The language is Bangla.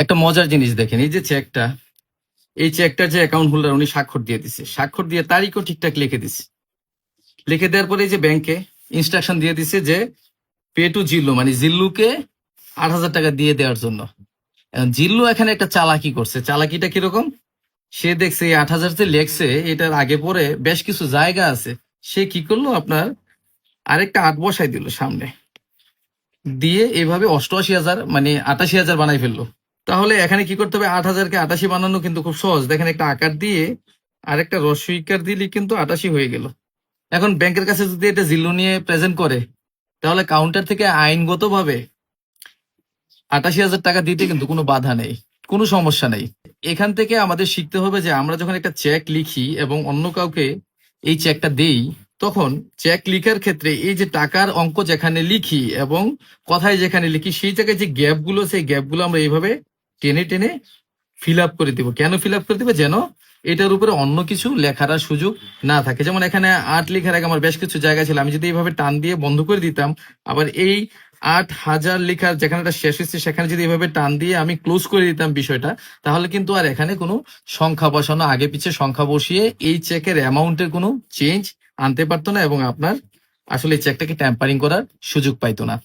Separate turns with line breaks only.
একটা মজার জিনিস দেখেন, এই যে চেকটা, এই চেকটার যে অ্যাকাউন্ট হোল্ডার উনি স্বাক্ষর দিয়ে দিছে, স্বাক্ষর দিয়ে তারিখও ঠিকঠাক লিখে দিছে। লিখে দেওয়ার পরে এই যে ব্যাংকে ইনস্ট্রাকশন দিয়ে দিছে যে পে টু জিল্লু, মানে জিল্লুকে ৮,০০০ টাকা দিয়ে দেওয়ার জন্য। এখন জিল্লু এখানে একটা চালাকি করছে। চালাকিটা কিরকম? সে দেখছে এই ৮,০০০ যে লেখছে, এটার আগে পরে বেশ কিছু জায়গা আছে। সে কি করলো, আপনার আরেকটা ৮ বসাই দিল সামনে, দিয়ে এভাবে ৮৮,০০০ মানে ৮৮,০০০ বানাই ফেললো। তাহলে এখানে কি করতে হবে, ৮,০০০ কে ৮৮ বানানো কিন্তু খুব সহজ। দেখেন, একটা আকার দিয়ে আরেকটা রস্বইকার দিলে কিন্তু ৮৮ হয়ে গেল। এখন ব্যাংকের কাছে যদি এটা জিল্লু নিয়ে প্রেজেন্ট করে, তাহলে কাউন্টার থেকে আইনগতভাবে ৮৮,০০০ টাকা দিতে কিন্তু কোনো বাধা নেই, কোনো সমস্যা নেই। এখান থেকে আমাদের শিখতে হবে যে আমরা যখন একটা চেক লিখি এবং অন্য কাউকে এই চেকটা দেই, তখন চেক লিখার ক্ষেত্রে এই যে টাকার অঙ্ক যেখানে লিখি এবং কথায় যেখানে লিখি, সেই জায়গায় যে গ্যাপগুলো, সেই গ্যাপগুলো আমরা এইভাবে টেনে টেনে ফিল আপ করে দিব। কেন ফিল আপ করে দিব? যেন এটার উপরে অন্য কিছু লেখার আর সুযোগ না থাকে। যেমন এখানে ৮ লেখার আগে আমার বেশ কিছু জায়গা ছিল, আমি যদি এইভাবে টান দিয়ে বন্ধ করে দিতাম, আবার এই ৮,০০০ লেখার যেখানেটা শেষ হচ্ছে সেখানে যদি এভাবে টান দিয়ে আমি ক্লোজ করে দিতাম বিষয়টা, তাহলে কিন্তু আর এখানে কোনো সংখ্যা বসানো, আগে পিছে সংখ্যা বসিয়ে এই চেকের অ্যামাউন্টের কোনো চেঞ্জ আনতে পারতো না এবং আপনার আসলে এই চেকটাকে ট্যাম্পারিং করার সুযোগ পাইতো না।